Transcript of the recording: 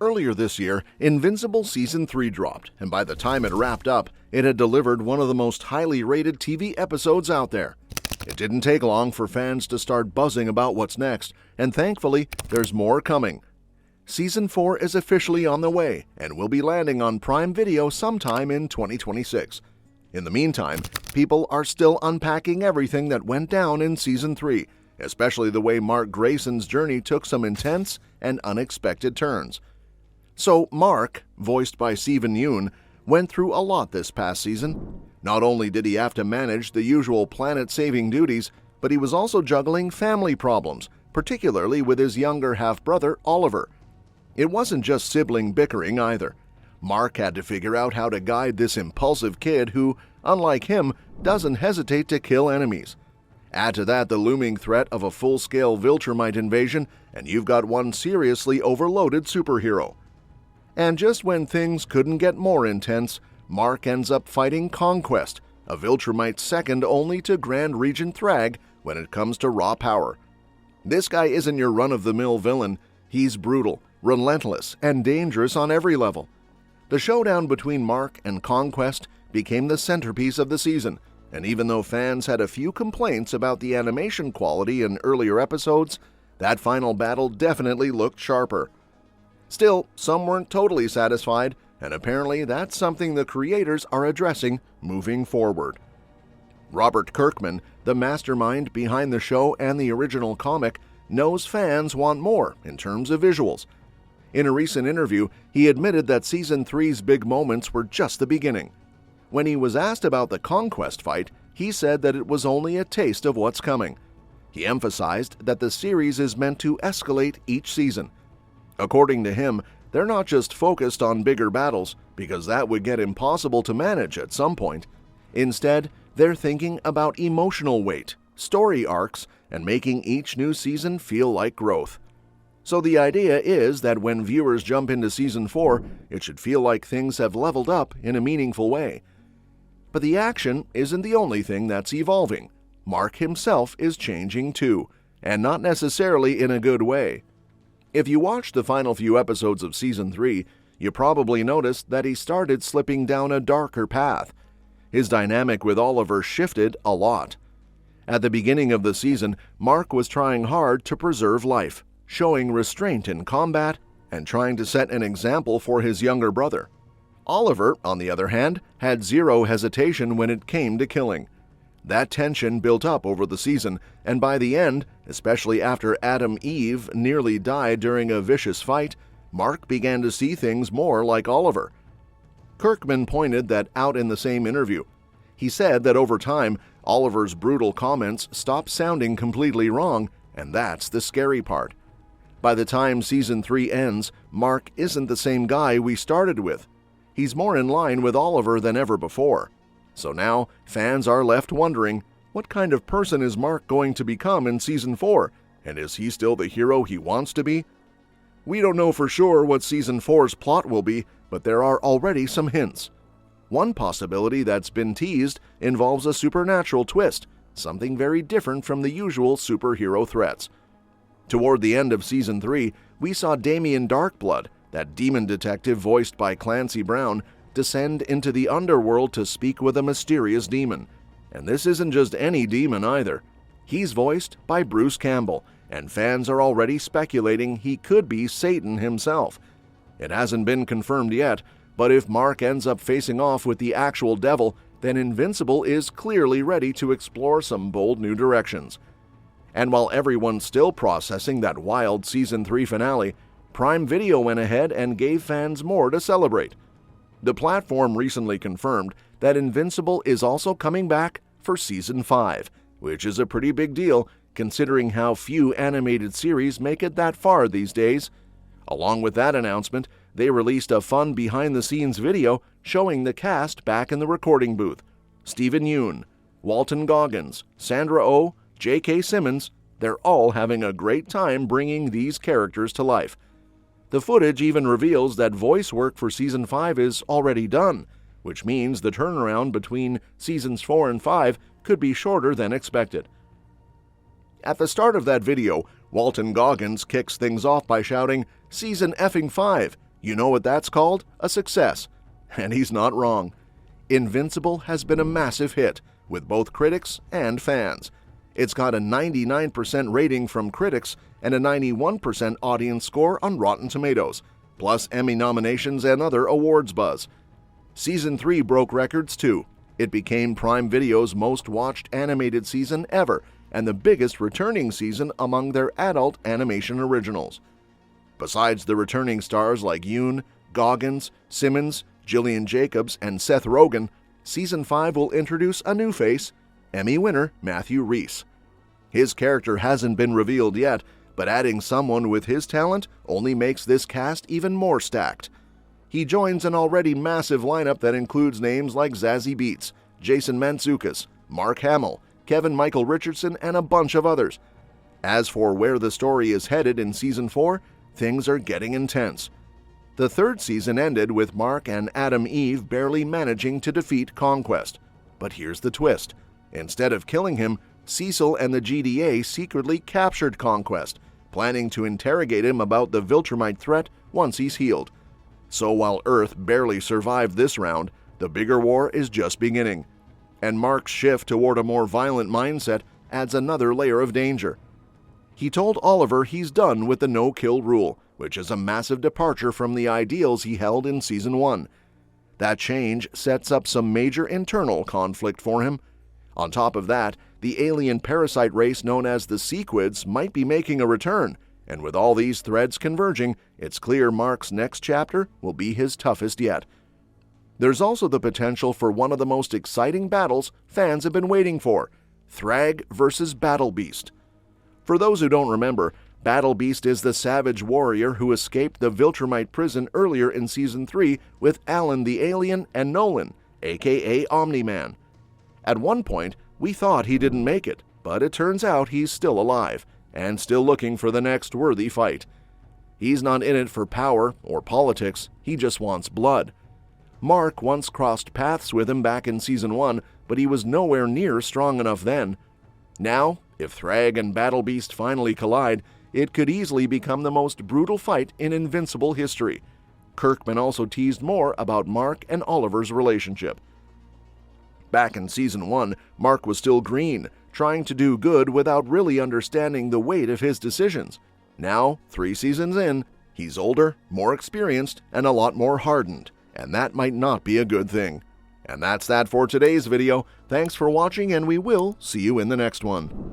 Earlier this year, Invincible Season 3 dropped, and by the time it wrapped up, it had delivered one of the most highly rated TV episodes out there. It didn't take long for fans to start buzzing about what's next, and thankfully, there's more coming. Season 4 is officially on the way and will be landing on Prime Video sometime in 2026. In the meantime, people are still unpacking everything that went down in Season 3, especially the way Mark Grayson's journey took some intense and unexpected turns. So Mark, voiced by Steven Yeun, went through a lot this past season. Not only did he have to manage the usual planet-saving duties, but he was also juggling family problems, particularly with his younger half-brother, Oliver. It wasn't just sibling bickering either. Mark had to figure out how to guide this impulsive kid who, unlike him, doesn't hesitate to kill enemies. Add to that the looming threat of a full-scale Viltrumite invasion, and you've got one seriously overloaded superhero. And just when things couldn't get more intense, Mark ends up fighting Conquest, a Viltrumite second only to Grand Regent Thrag when it comes to raw power. This guy isn't your run-of-the-mill villain. He's brutal, relentless, and dangerous on every level. The showdown between Mark and Conquest became the centerpiece of the season, and even though fans had a few complaints about the animation quality in earlier episodes, that final battle definitely looked sharper. Still, some weren't totally satisfied, and apparently that's something the creators are addressing moving forward. Robert Kirkman, the mastermind behind the show and the original comic, knows fans want more in terms of visuals. In a recent interview, he admitted that Season 3's big moments were just the beginning. When he was asked about the Conquest fight, he said that it was only a taste of what's coming. He emphasized that the series is meant to escalate each season. According to him, they're not just focused on bigger battles, because that would get impossible to manage at some point. Instead, they're thinking about emotional weight, story arcs, and making each new season feel like growth. So the idea is that when viewers jump into Season 4, it should feel like things have leveled up in a meaningful way. But the action isn't the only thing that's evolving. Mark himself is changing too, and not necessarily in a good way. If you watched the final few episodes of Season 3, you probably noticed that he started slipping down a darker path. His dynamic with Oliver shifted a lot. At the beginning of the season, Mark was trying hard to preserve life, showing restraint in combat and trying to set an example for his younger brother. Oliver, on the other hand, had zero hesitation when it came to killing. That tension built up over the season, and by the end, especially after Adam Eve nearly died during a vicious fight, Mark began to see things more like Oliver. Kirkman pointed that out in the same interview. He said that over time, Oliver's brutal comments stopped sounding completely wrong, and that's the scary part. By the time Season 3 ends, Mark isn't the same guy we started with. He's more in line with Oliver than ever before. So now, fans are left wondering, what kind of person is Mark going to become in Season 4, and is he still the hero he wants to be? We don't know for sure what Season 4's plot will be, but there are already some hints. One possibility that's been teased involves a supernatural twist, something very different from the usual superhero threats. Toward the end of Season 3, we saw Damien Darkblood, that demon detective voiced by Clancy Brown, descend into the underworld to speak with a mysterious demon. And this isn't just any demon either. He's voiced by Bruce Campbell, and fans are already speculating he could be Satan himself. It hasn't been confirmed yet, but if Mark ends up facing off with the actual devil, then Invincible is clearly ready to explore some bold new directions. And while everyone's still processing that wild Season 3 finale, Prime Video went ahead and gave fans more to celebrate. The platform recently confirmed that Invincible is also coming back for Season 5, which is a pretty big deal considering how few animated series make it that far these days. Along with that announcement, they released a fun behind-the-scenes video showing the cast back in the recording booth. Steven Yeun, Walton Goggins, Sandra Oh, J.K. Simmons, they're all having a great time bringing these characters to life. The footage even reveals that voice work for Season 5 is already done, which means the turnaround between Seasons 4 and 5 could be shorter than expected. At the start of that video, Walton Goggins kicks things off by shouting, "Season effing 5," You know what that's called? A success. And he's not wrong. Invincible has been a massive hit with both critics and fans. It's got a 99% rating from critics and a 91% audience score on Rotten Tomatoes, plus Emmy nominations and other awards buzz. Season 3 broke records too. It became Prime Video's most watched animated season ever and the biggest returning season among their adult animation originals. Besides the returning stars like Yoon, Goggins, Simmons, Gillian Jacobs, and Seth Rogen, Season 5 will introduce a new face, Emmy winner Matthew Rhys. His character hasn't been revealed yet, but adding someone with his talent only makes this cast even more stacked. He joins an already massive lineup that includes names like Zazie Beetz, Jason Mantzoukas, Mark Hamill, Kevin Michael Richardson, and a bunch of others. As for where the story is headed in Season 4, things are getting intense. The third season ended with Mark and Adam Eve barely managing to defeat Conquest. But here's the twist. Instead of killing him, Cecil and the GDA secretly captured Conquest, planning to interrogate him about the Viltrumite threat once he's healed. So while Earth barely survived this round, the bigger war is just beginning. And Mark's shift toward a more violent mindset adds another layer of danger. He told Oliver he's done with the no-kill rule, which is a massive departure from the ideals he held in Season 1. That change sets up some major internal conflict for him. On top of that, the alien parasite race known as the Sequids might be making a return, and with all these threads converging, it's clear Mark's next chapter will be his toughest yet. There's also the potential for one of the most exciting battles fans have been waiting for, Thrag versus Battle Beast. For those who don't remember, Battle Beast is the savage warrior who escaped the Viltrumite prison earlier in Season 3 with Alan the Alien and Nolan, aka Omni-Man. At one point, we thought he didn't make it, but it turns out he's still alive, and still looking for the next worthy fight. He's not in it for power or politics, he just wants blood. Mark once crossed paths with him back in Season 1, but he was nowhere near strong enough then. Now, if Thrag and Battle Beast finally collide, it could easily become the most brutal fight in Invincible history. Kirkman also teased more about Mark and Oliver's relationship. Back in Season 1, Mark was still green, trying to do good without really understanding the weight of his decisions. Now, 3 seasons in, he's older, more experienced, and a lot more hardened, and that might not be a good thing. And that's that for today's video. Thanks for watching, and we will see you in the next one.